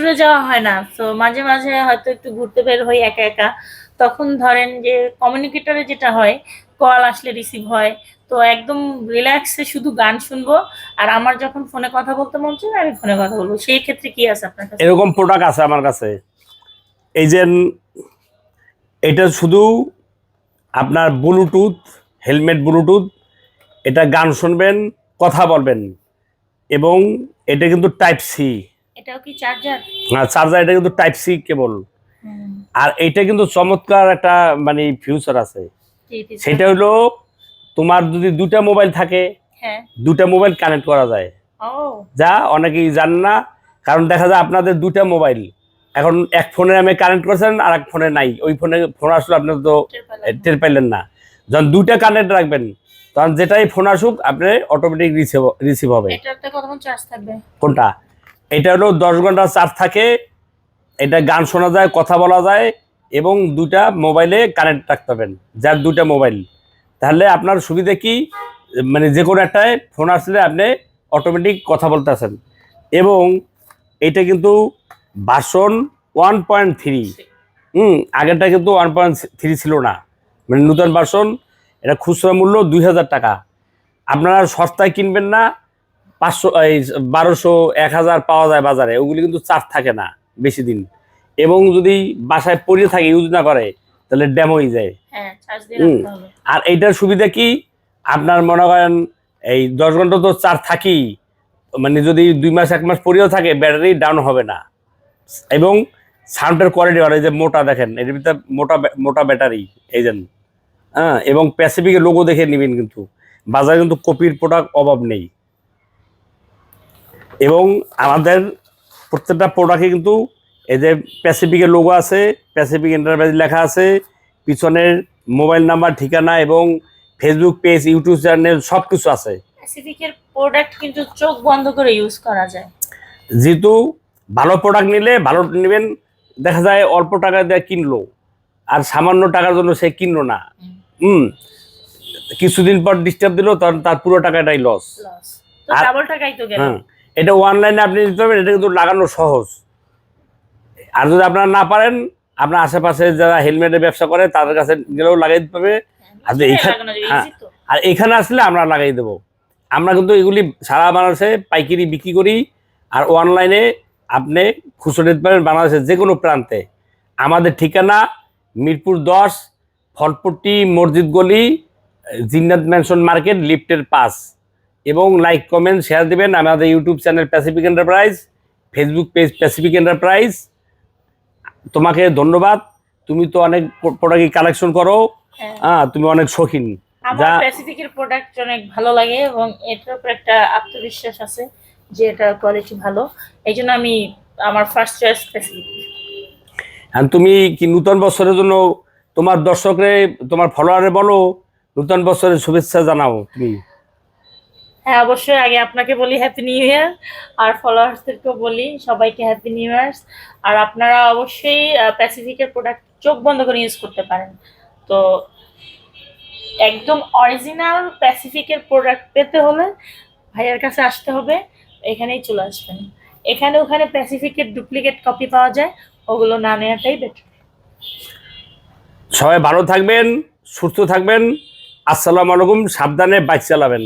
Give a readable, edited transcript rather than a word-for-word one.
ট্যুরে যাওয়া হয় না, তো মাঝে মাঝে হয়তো একটু ঘুরতে বের হই একা একা। তখন ধরেন যে কমিউনিকেটরে যেটা হয়, কল আসলে রিসিভ হয়, তো একদম রিল্যাক্সে শুধু গান শুনবো। আর আমার যখন ফোনে কথা বলতে মন চায় আমি ফোনে কথা বলবো। সেই ক্ষেত্রে কি আছে আপনার কাছে? এরকম প্রোডাক্ট আছে আমার কাছে। এই যে এটা শুধু আপনার ব্লুটুথ, হেলমেট ব্লুটুথ, এটা গান শুনবেন, কথা বলবেন, এবং এটা কিন্তু টাইপ সি। এটাও কি চার্জার? চার্জার, এটা কিন্তু টাইপ সি কেবল। আর এটা কিন্তু চমৎকার একটা মানে ফিউচার আছে। সেটা হলো, তোমার যদি দুটা মোবাইল থাকে, হ্যাঁ, দুটা মোবাইল কানেক্ট করা যায়, যা অনেকেই জান না। কারণ দেখা যায় আপনাদের দুটা মোবাইল এখন এক ফোনে আমি কানেক্ট করছেন আর এক ফোনে নাই, ওই ফোনে ফোন আসলে আপনার তো টের পাইলেন না। যখন দুইটা কানেক্ট রাখবেন তখন যেটাই ফোন আসুক আপনি অটোমেটিক রিসিভ হবে। এটাতে কতক্ষণ চার্জ থাকবে? কোনটা? এটা হলো 10 ঘন্টা চার্জ থাকে। এটা গান শোনা যায়, কথা বলা যায়, এবং দুটা মোবাইলে কানেক্ট রাখতে পারবেন, যার দুটা মোবাইল। তাহলে আপনার সুবিধা কি, মানে যে কোনো একটায় ফোন আসলে আপনি অটোমেটিক কথা বলতেছেন। এবং এটা কিন্তু ভার্সন 1.3। আগেরটা কিন্তু 1.3 ছিল না, মানে নতুন ভার্সন। এটা খুচরা মূল্য 2000 টাকা। আপনারা সস্তায় কিনবেন না, 500 এই 1200 1000 পাওয়া যায় বাজারে, ওগুলি কিন্তু চার্জ থাকে না বেশি দিন। এবং যদি বাসায় পড়ে থাকে, ইউজ না করে, তাহলে ড্যাম হয়ে যায়। আর এইটার সুবিধা কি, আপনার মনে করেন এই 10 ঘন্টা তো চার্জ থাকি, মানে যদি 2 মাস 1 মাস পরেও থাকে ব্যাটারি ডাউন হবে না। এবং সাউন্ডের কোয়ালিটি ভালো, এই যে মোটা দেখেন, এর ভিতরে মোটা মোটা ব্যাটারি, এই যে এবং প্যাসিফিকের লোগো দেখে নেবেন, কিন্তু বাজারে কিন্তু কপির প্রোডাক্ট অভাব নেই। এবং আমাদের প্রত্যেকটা প্রোডাক্টে কিন্তু এই যে প্যাসিফিকের লোগো আছে, প্যাসিফিক এন্টারপ্রাইজ লেখা আছে, পিছনের মোবাইল নাম্বার, ঠিকানা, এবং ফেসবুক পেজ, ইউটিউব চ্যানেল সব কিছু আছে। প্যাসিফিকের প্রোডাক্ট কিন্তু চোখ বন্ধ করে ইউজ করা যায়। যেহেতু ভালো প্রোডাক্ট নিলে ভালো নেবেন, দেখা যায় অল্প টাকা দিয়ে কিনলো আর সামান্য টাকার জন্য সে কিনলো না, কিছুদিন পর ডিস্টার্ব দিল, তখন তার পুরো টাকাটাই লস। হ্যাঁ, এটা অনলাইনে আপনি দিতে পারবেন, এটা কিন্তু লাগানো সহজ। আর যদি আপনারা না পারেন, আপনার আশেপাশে যারা হেলমেটের ব্যবসা করে তাদের কাছে গেলেও লাগাই দিতে পারবে। আর এখানে আসলে আমরা লাগাই দেবো। আমরা কিন্তু এগুলি সারা বাংলাদেশে পাইকারি বিক্রি করি, আর অনলাইনে আপনি খুচরো দিতে পারেন বাংলাদেশের যে কোনো প্রান্তে। আমাদের ঠিকানা মিরপুর 10, ফলপট্টি মসজিদ গলি, জিন্নাত ম্যানশন মার্কেট, লিফটের পাস। এবং লাইক, কমেন্ট, শেয়ার দিবেন আমাদের YouTube channel Pacific enterprise, Facebook page Pacific enterprise. তোমাকে ধন্যবাদ, তুমি তো অনেক প্রোডাক্ট কালেকশন করো, তুমি অনেক শৌখিন। আমার প্যাসিফিকের প্রোডাক্ট অনেক ভালো লাগে এবং এটার উপর একটা আত্মবিশ্বাস আছে যে এটার কোয়ালিটি ভালো, এই জন্য আমি আমার ফার্স্ট চয়েস প্যাসিফিক। আর তুমি কি নতুন বছরের জন্য তোমার দর্শকরে, তোমার ফলোয়ারে বলো নতুন বছরের শুভেচ্ছা জানাও তুমি? হ্যাঁ, অবশ্যই। আগে আপনাকে বলি হ্যাপি নিউ ইয়ার, আর ফলোয়ার্সদেরকেও বলি সবাইকে হ্যাপি নিউ ইয়ার। আর আপনারা অবশ্যই প্যাসিফিকের প্রোডাক্ট চোখ বন্ধ করে ইউজ করতে পারেন। তো একদম অরিজিনাল প্যাসিফিকের প্রোডাক্ট পেতে হলে ভাইয়ার কাছে আসতে হবে, এখানেই চলে আসবেন। এখানে ওখানে প্যাসিফিকের ডুপ্লিকেট কপি পাওয়া যায়, ওগুলো না নেওয়াটাই বেটার। সবাই ভালো থাকবেন, সুস্থ থাকবেন। আসসালামু আলাইকুম। সাবধানে বাইক চালাবেন।